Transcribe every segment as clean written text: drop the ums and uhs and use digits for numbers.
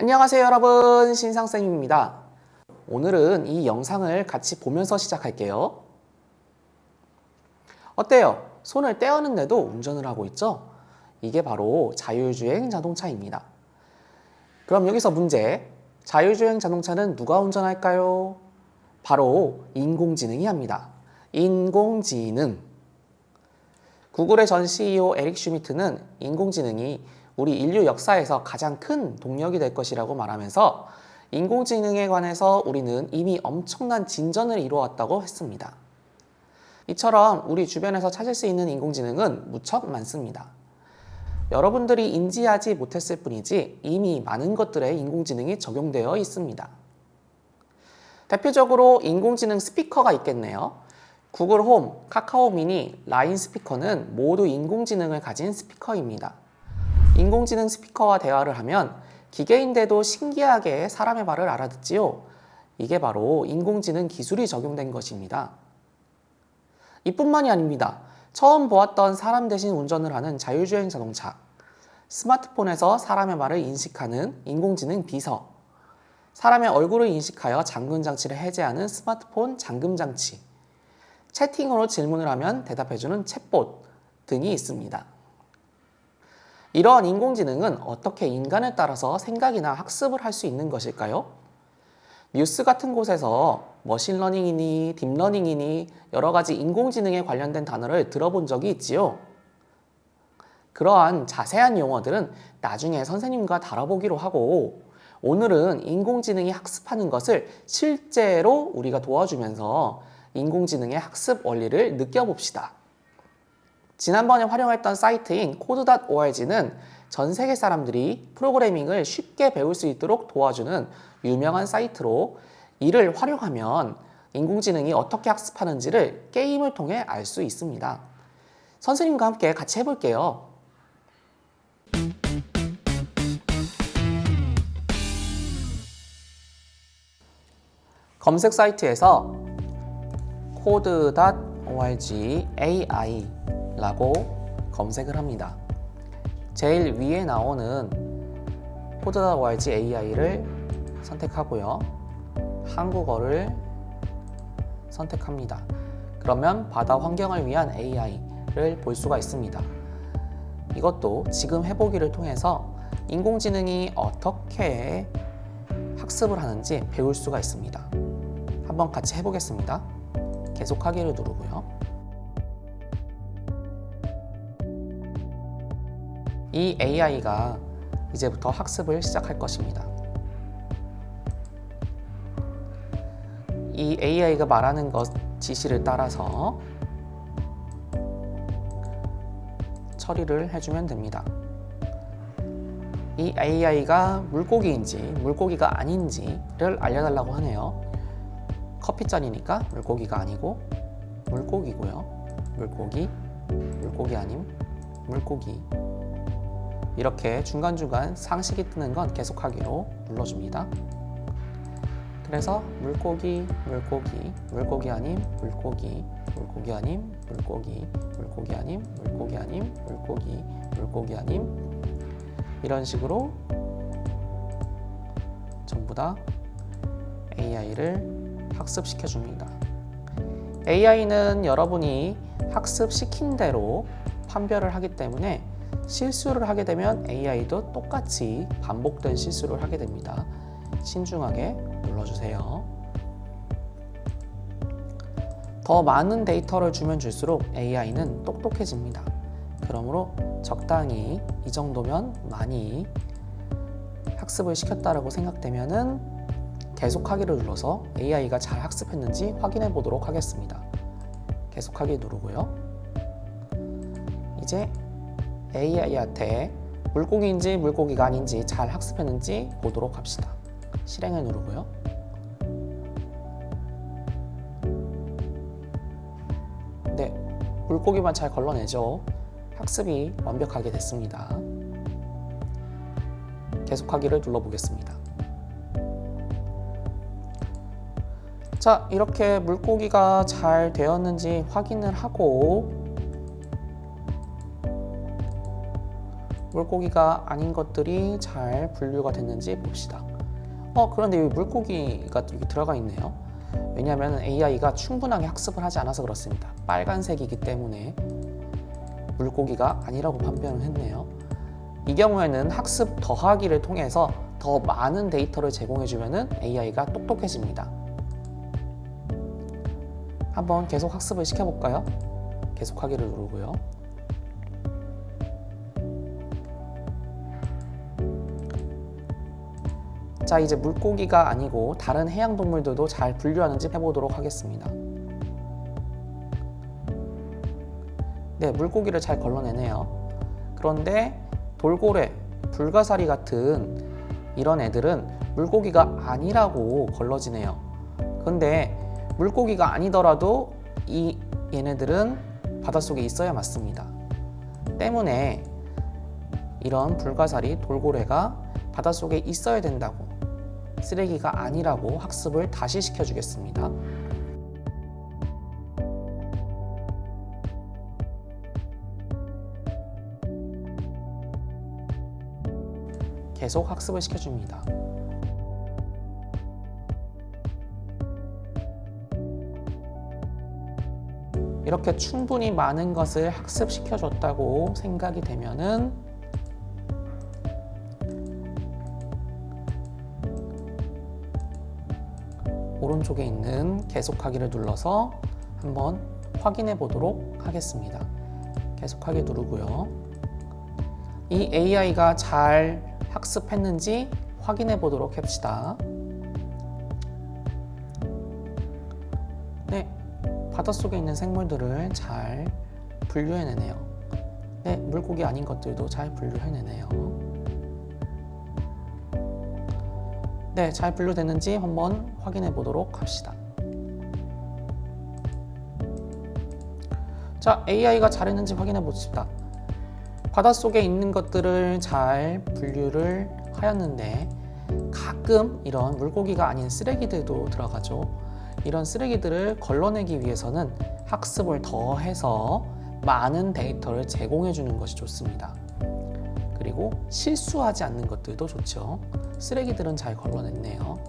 안녕하세요 여러분, 신상쌤입니다. 오늘은 이 영상을 같이 보면서 시작할게요. 어때요? 손을 떼었는데도 운전을 하고 있죠? 이게 바로 자율주행 자동차입니다. 그럼 여기서 문제. 자율주행 자동차는 누가 운전할까요? 바로 인공지능이 합니다. 인공지능. 구글의 전 CEO 에릭 슈미트는 인공지능이 우리 인류 역사에서 가장 큰 동력이 될 것이라고 말하면서 인공지능에 관해서 우리는 이미 엄청난 진전을 이루었다고 했습니다. 이처럼 우리 주변에서 찾을 수 있는 인공지능은 무척 많습니다. 여러분들이 인지하지 못했을 뿐이지 이미 많은 것들에 인공지능이 적용되어 있습니다. 대표적으로 인공지능 스피커가 있겠네요. 구글 홈, 카카오 미니, 라인 스피커는 모두 인공지능을 가진 스피커입니다. 인공지능 스피커와 대화를 하면 기계인데도 신기하게 사람의 말을 알아듣지요. 이게 바로 인공지능 기술이 적용된 것입니다. 이뿐만이 아닙니다. 처음 보았던 사람 대신 운전을 하는 자율주행 자동차, 스마트폰에서 사람의 말을 인식하는 인공지능 비서, 사람의 얼굴을 인식하여 잠금 장치를 해제하는 스마트폰 잠금 장치, 채팅으로 질문을 하면 대답해주는 챗봇 등이 있습니다. 이러한 인공지능은 어떻게 인간에 따라서 생각이나 학습을 할 수 있는 것일까요? 뉴스 같은 곳에서 머신러닝이니 딥러닝이니 여러 가지 인공지능에 관련된 단어를 들어본 적이 있지요. 그러한 자세한 용어들은 나중에 선생님과 다뤄보기로 하고, 오늘은 인공지능이 학습하는 것을 실제로 우리가 도와주면서 인공지능의 학습 원리를 느껴봅시다. 지난번에 활용했던 사이트인 code.org는 전 세계 사람들이 프로그래밍을 쉽게 배울 수 있도록 도와주는 유명한 사이트로, 이를 활용하면 인공지능이 어떻게 학습하는지를 게임을 통해 알 수 있습니다. 선생님과 함께 같이 해볼게요. 검색 사이트에서 code.org AI 라고 검색을 합니다. 제일 위에 나오는 code.org AI를 선택하고요. 한국어를 선택합니다. 그러면 바다 환경을 위한 AI를 볼 수가 있습니다. 이것도 지금 해보기를 통해서 인공지능이 어떻게 학습을 하는지 배울 수가 있습니다. 한번 같이 해보겠습니다. 계속하기를 누르고요. 이 AI가 이제부터 학습을 시작할 것입니다. 이 AI가 말하는 것 지시를 따라서 처리를 해주면 됩니다. 이 AI가 물고기인지 물고기가 아닌지를 알려달라고 하네요. 커피잔이니까 물고기가 아니고 물고기고요. 물고기 아님 물고기. 이렇게 중간중간 상식이 뜨는 건 계속하기로 눌러줍니다. 그래서 물고기 아님 물고기 아님 물고기 아님 물고기 아님, 이런 식으로 전부 다 AI를 학습시켜 줍니다. AI는 여러분이 학습시킨 대로 판별을 하기 때문에 실수를 하게 되면 AI도 똑같이 반복된 실수를 하게 됩니다. 신중하게 눌러주세요. 더 많은 데이터를 주면 줄수록 AI는 똑똑해집니다. 그러므로 적당히 이 정도면 많이 학습을 시켰다고 생각되면은 계속하기를 눌러서 AI가 잘 학습했는지 확인해 보도록 하겠습니다. 계속하기 누르고요. 이제 AI한테 물고기인지 물고기가 아닌지 잘 학습했는지 보도록 합시다. 실행을 누르고요. 네, 물고기만 잘 걸러내죠. 학습이 완벽하게 됐습니다. 계속하기를 눌러보겠습니다. 자, 이렇게 물고기가 잘 되었는지 확인을 하고 물고기가 아닌 것들이 잘 분류가 됐는지 봅시다. 그런데 여기 물고기가 여기 들어가 있네요. 왜냐하면 AI가 충분하게 학습을 하지 않아서 그렇습니다. 빨간색이기 때문에 물고기가 아니라고 판별을 했네요. 이 경우에는 학습 더하기를 통해서 더 많은 데이터를 제공해주면 AI가 똑똑해집니다. 한번 계속 학습을 시켜볼까요? 계속하기를 누르고요. 자, 이제 물고기가 아니고 다른 해양 동물들도 잘 분류하는지 해보도록 하겠습니다. 네, 물고기를 잘 걸러내네요. 그런데 돌고래, 불가사리 같은 이런 애들은 물고기가 아니라고 걸러지네요. 그런데 물고기가 아니더라도 얘네들은 바닷속에 있어야 맞습니다. 때문에 이런 불가사리, 돌고래가 바닷속에 있어야 된다고, 쓰레기가 아니라고 학습을 다시 시켜주겠습니다. 계속 학습을 시켜줍니다. 이렇게 충분히 많은 것을 학습시켜줬다고 생각이 되면은 오른쪽에 있는 계속하기를 눌러서 한번 확인해 보도록 하겠습니다. 계속하기 누르고요. 이 AI가 잘 학습했는지 확인해 보도록 합시다. 네, 바닷속에 있는 생물들을 잘 분류해내네요. 네, 물고기 아닌 것들도 잘 분류해내네요. 네, 잘 분류됐는지 한번 확인해 보도록 합시다. 자, AI가 잘했는지 확인해 봅시다. 바닷속에 있는 것들을 잘 분류를 하였는데 가끔 이런 물고기가 아닌 쓰레기들도 들어가죠. 이런 쓰레기들을 걸러내기 위해서는 학습을 더해서 많은 데이터를 제공해 주는 것이 좋습니다. 그리고 실수하지 않는 것들도 좋죠. 쓰레기들은 잘 걸러냈네요.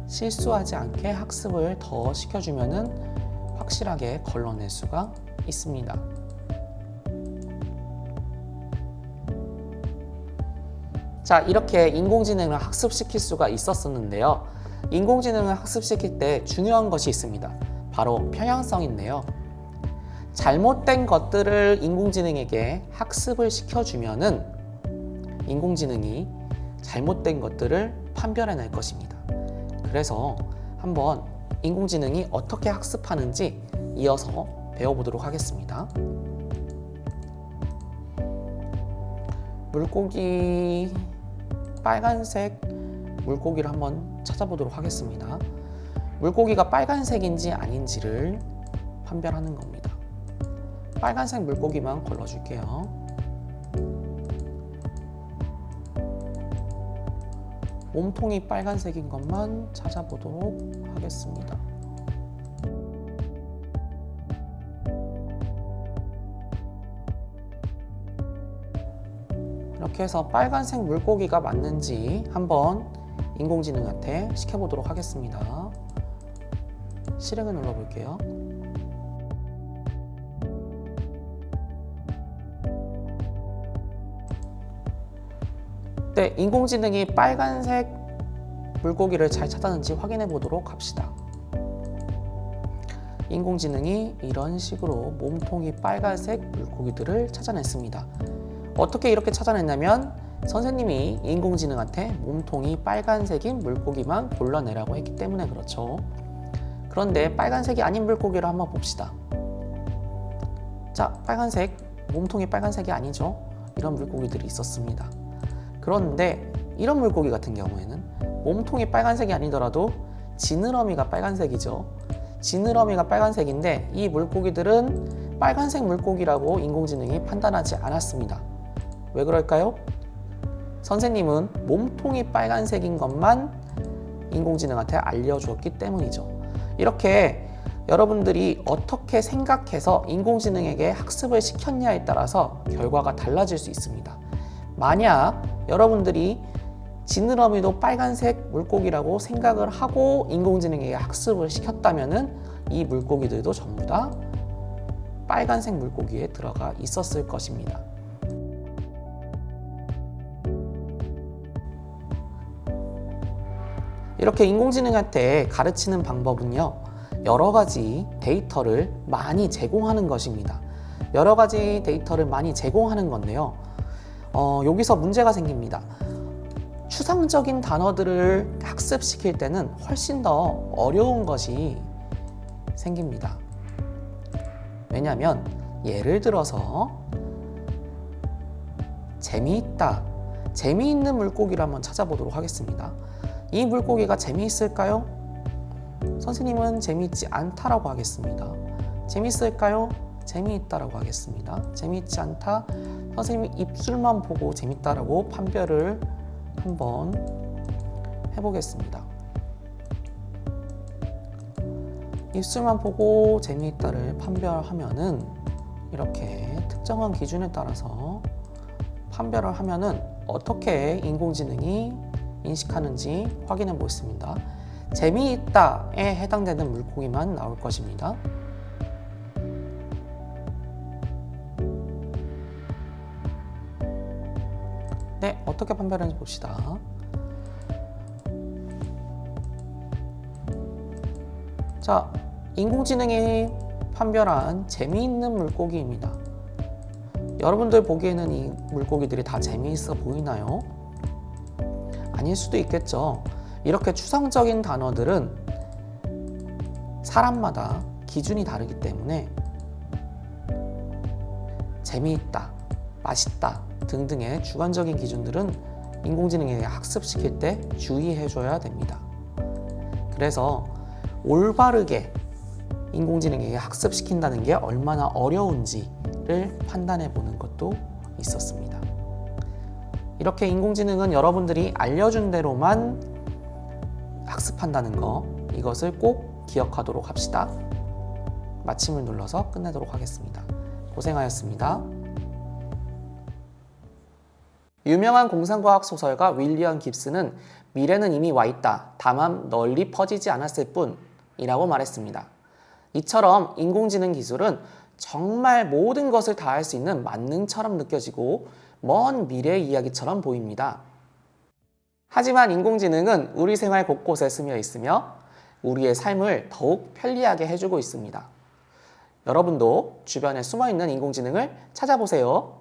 실수하지 않게 학습을 더 시켜주면 확실하게 걸러낼 수가 있습니다. 자, 이렇게 인공지능을 학습시킬 수가 있었었는데요. 인공지능을 학습시킬 때 중요한 것이 있습니다. 바로 편향성인데요. 잘못된 것들을 인공지능에게 학습을 시켜주면은 인공지능이 잘못된 것들을 판별해낼 것입니다. 그래서 한번 인공지능이 어떻게 학습하는지 이어서 배워보도록 하겠습니다. 물고기, 빨간색 물고기를 한번 찾아보도록 하겠습니다. 물고기가 빨간색인지 아닌지를 판별하는 겁니다. 빨간색 물고기만 걸러줄게요. 몸통이 빨간색인 것만 찾아보도록 하겠습니다. 이렇게 해서 빨간색 물고기가 맞는지 한번 인공지능한테 시켜보도록 하겠습니다. 실행을 눌러볼게요. 네, 인공지능이 빨간색 물고기를 잘 찾았는지 확인해 보도록 합시다. 인공지능이 이런 식으로 몸통이 빨간색 물고기들을 찾아냈습니다. 어떻게 이렇게 찾아냈냐면 선생님이 인공지능한테 몸통이 빨간색인 물고기만 골라내라고 했기 때문에 그렇죠. 그런데 빨간색이 아닌 물고기를 한번 봅시다. 자, 빨간색, 몸통이 빨간색이 아니죠. 이런 물고기들이 있었습니다. 그런데 이런 물고기 같은 경우에는 몸통이 빨간색이 아니더라도 지느러미가 빨간색이죠. 지느러미가 빨간색인데 이 물고기들은 빨간색 물고기라고 인공지능이 판단하지 않았습니다. 왜 그럴까요? 선생님은 몸통이 빨간색인 것만 인공지능한테 알려주었기 때문이죠. 이렇게 여러분들이 어떻게 생각해서 인공지능에게 학습을 시켰냐에 따라서 결과가 달라질 수 있습니다. 만약 여러분들이 지느러미도 빨간색 물고기라고 생각을 하고 인공지능에게 학습을 시켰다면은 이 물고기들도 전부 다 빨간색 물고기에 들어가 있었을 것입니다. 이렇게 인공지능한테 가르치는 방법은요, 여러 가지 데이터를 많이 제공하는 것입니다. 여러 가지 데이터를 많이 제공하는 건데요. 여기서 문제가 생깁니다. 추상적인 단어들을 학습시킬 때는 훨씬 더 어려운 것이 생깁니다. 왜냐하면 예를 들어서 재미있다, 재미있는 물고기를 한번 찾아보도록 하겠습니다. 이 물고기가 재미있을까요? 선생님은 재미있지 않다라고 하겠습니다. 재미있을까요? 재미있다라고 하겠습니다. 재미있지 않다. 선생님이 입술만 보고 재밌다라고 판별을 한번 해보겠습니다. 입술만 보고 재미있다를 판별하면은 이렇게 특정한 기준에 따라서 판별을 하면은 어떻게 인공지능이 인식하는지 확인해 보겠습니다. 재미있다에 해당되는 물고기만 나올 것입니다. 네, 어떻게 판별하는지 봅시다. 자, 인공지능이 판별한 재미있는 물고기입니다. 여러분들 보기에는 이 물고기들이 다 재미있어 보이나요? 아닐 수도 있겠죠. 이렇게 추상적인 단어들은 사람마다 기준이 다르기 때문에 재미있다, 맛있다 등등의 주관적인 기준들은 인공지능에게 학습시킬 때 주의해줘야 됩니다. 그래서 올바르게 인공지능에게 학습시킨다는 게 얼마나 어려운지를 판단해 보는 것도 있었습니다. 이렇게 인공지능은 여러분들이 알려준 대로만 학습한다는 거, 이것을 꼭 기억하도록 합시다. 마침을 눌러서 끝내도록 하겠습니다. 고생하셨습니다. 유명한 공상과학 소설가 윌리엄 깁스는 미래는 이미 와 있다. 다만 널리 퍼지지 않았을 뿐이라고 말했습니다. 이처럼 인공지능 기술은 정말 모든 것을 다 할 수 있는 만능처럼 느껴지고 먼 미래의 이야기처럼 보입니다. 하지만 인공지능은 우리 생활 곳곳에 스며 있으며 우리의 삶을 더욱 편리하게 해주고 있습니다. 여러분도 주변에 숨어있는 인공지능을 찾아보세요.